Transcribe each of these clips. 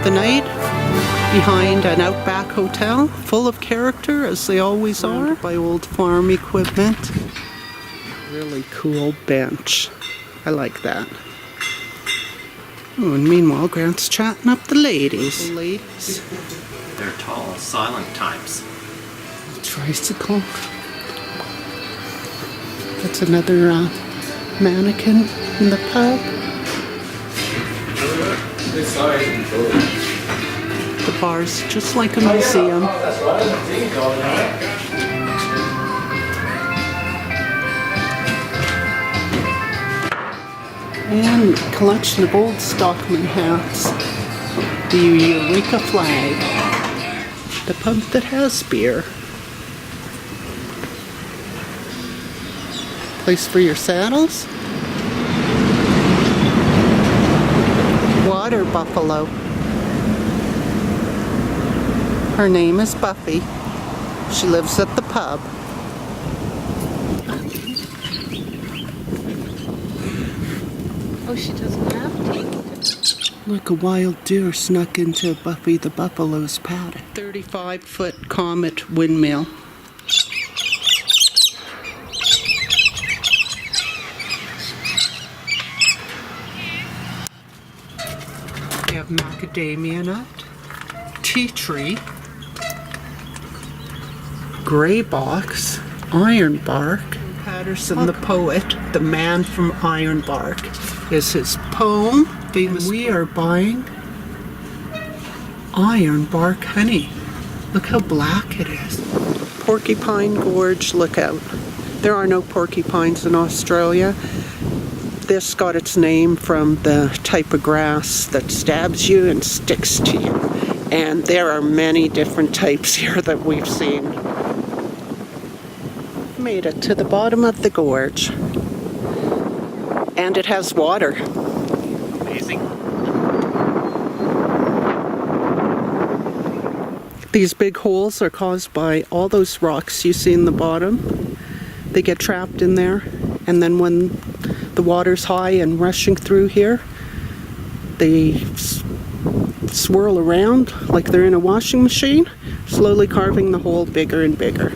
the night behind an Outback hotel, full of character as they always are, by old farm equipment. Really cool bench. I like that. Oh, and meanwhile, Grant's chatting up the ladies. They're tall, silent types. Tricycle. That's another mannequin in the pub. The bar's just like a museum. And a collection of old stockman hats. The Eureka flag. The pub that has beer. Place for your saddles. Water buffalo. Her name is Buffy. She lives at the pub. Oh, she doesn't have to. Look, a wild deer snuck into Buffy the buffalo's paddock. 35-foot Comet windmill. We have macadamia nut, tea tree, gray box, iron bark. Patterson the poet, the man from Iron Bark, is his poem. Famous. We are buying iron bark honey. Look how black it is. Porcupine Gorge lookout. There are no porcupines in Australia. This got its name from the type of grass that stabs you and sticks to you. And there are many different types here that we've seen. Made it to the bottom of the gorge. And it has water. Amazing. These big holes are caused by all those rocks you see in the bottom. They get trapped in there, and then when the water's high and rushing through here, they swirl around like they're in a washing machine, slowly carving the hole bigger and bigger.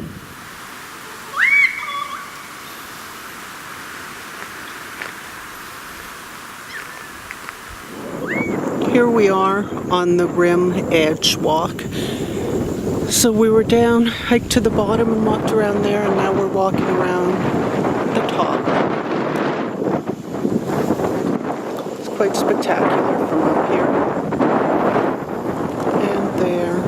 Here we are on the rim edge walk. So we were down, hiked to the bottom and walked around there, and now we're walking around the top. It's quite spectacular from up here. And there.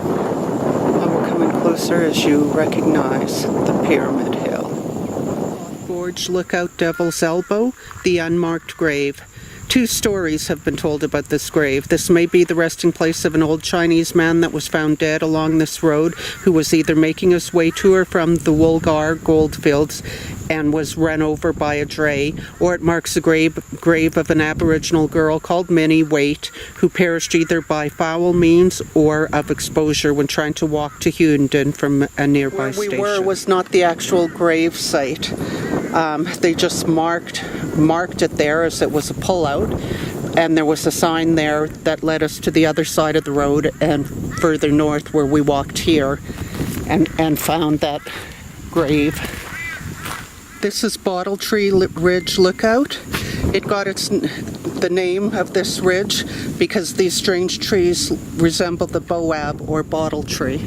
I will come in closer as you recognize the Pyramid Hill. Gorge Lookout Devil's Elbow, the unmarked grave. 2 stories have been told about this grave. This may be the resting place of an old Chinese man that was found dead along this road, who was either making his way to or from the Woolgar goldfields and was run over by a dray, or it marks the grave of an Aboriginal girl called Minnie Waite, who perished either by foul means or of exposure when trying to walk to Hughenden from a nearby station. Where we were was not the actual grave site. They just marked it there as it was a pullout, and there was a sign there that led us to the other side of the road and further north where we walked here and found that grave. This is Bottle Tree Ridge Lookout. It got the name of this ridge because these strange trees resemble the boab or bottle tree.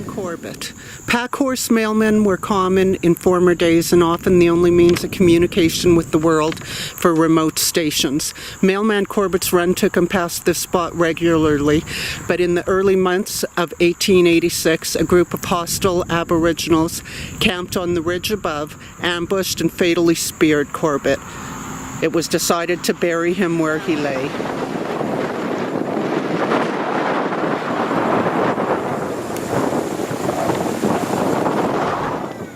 Corbett. Pack horse mailmen were common in former days and often the only means of communication with the world for remote stations. Mailman Corbett's run took him past this spot regularly, but in the early months of 1886, a group of hostile Aboriginals camped on the ridge above, ambushed and fatally speared Corbett. It was decided to bury him where he lay.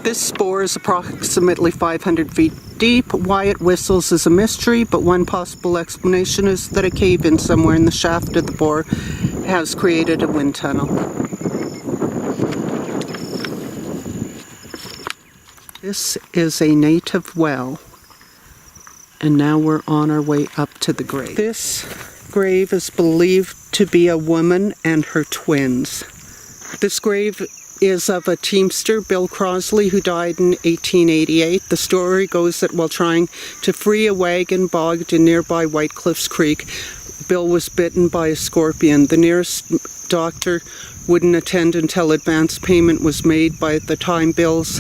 This spore is approximately 500 feet deep. Why it whistles is a mystery, but one possible explanation is that a cave-in somewhere in the shaft of the bore has created a wind tunnel. This is a native well, and now we're on our way up to the grave. This grave is believed to be a woman and her twins. This grave is of a teamster, Bill Crosley, who died in 1888. The story goes that while trying to free a wagon bogged in nearby White Cliffs Creek, Bill was bitten by a scorpion. The nearest doctor wouldn't attend until advance payment was made. By the time Bill's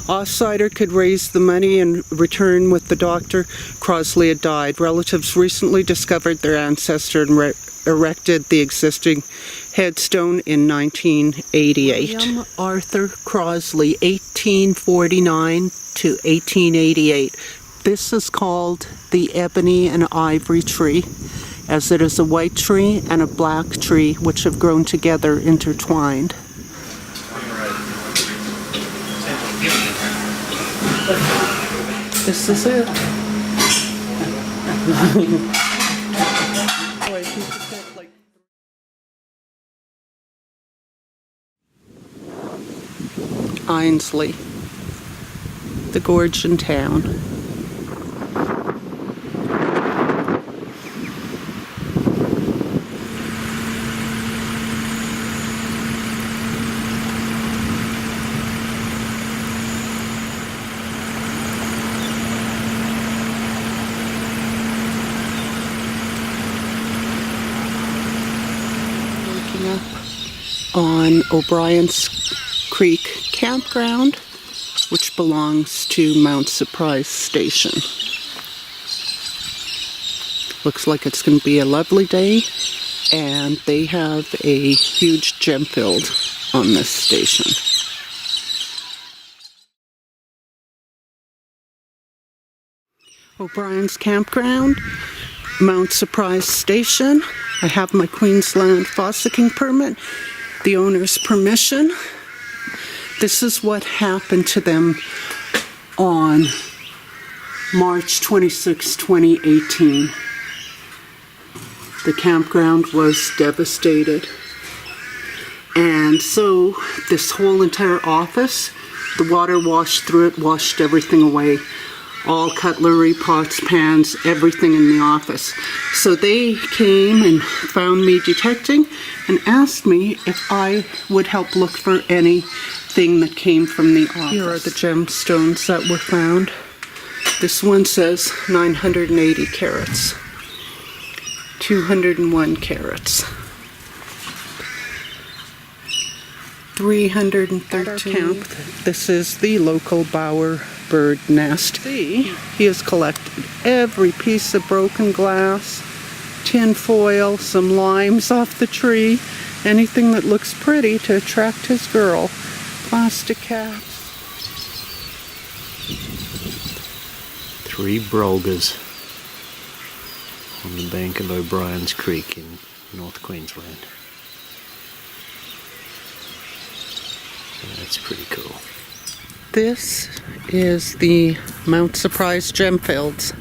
offsider could raise the money and return with the doctor, Crosley had died. Relatives recently discovered their ancestor and erected the existing headstone in 1988. William Arthur Crosley, 1849 to 1888. This is called the ebony and ivory tree, as it is a white tree and a black tree which have grown together intertwined. This is it. Ainsley, the gorge in town. Waking up on O'Brien's Creek Campground, which belongs to Mount Surprise Station. Looks like it's going to be a lovely day, and they have a huge gem field on this station. O'Brien's Campground, Mount Surprise Station. I have my Queensland fossicking permit, the owner's permission. This is what happened to them on March 26, 2018. The campground was devastated. And so this whole entire office, the water washed through it, washed everything away. All cutlery, pots, pans, everything in the office. So they came and found me detecting and asked me if I would help look for anything that came from the office. Here are the gemstones that were found. This one says 980 carats, 201 carats, 313. Count. This is the local Bower bird nest. See, he has collected every piece of broken glass, tin foil, some limes off the tree, anything that looks pretty to attract his girl. Plastic caps. 3 brogues on the bank of O'Brien's Creek in North Queensland. That's pretty cool. This is the Mount Surprise Gemfields.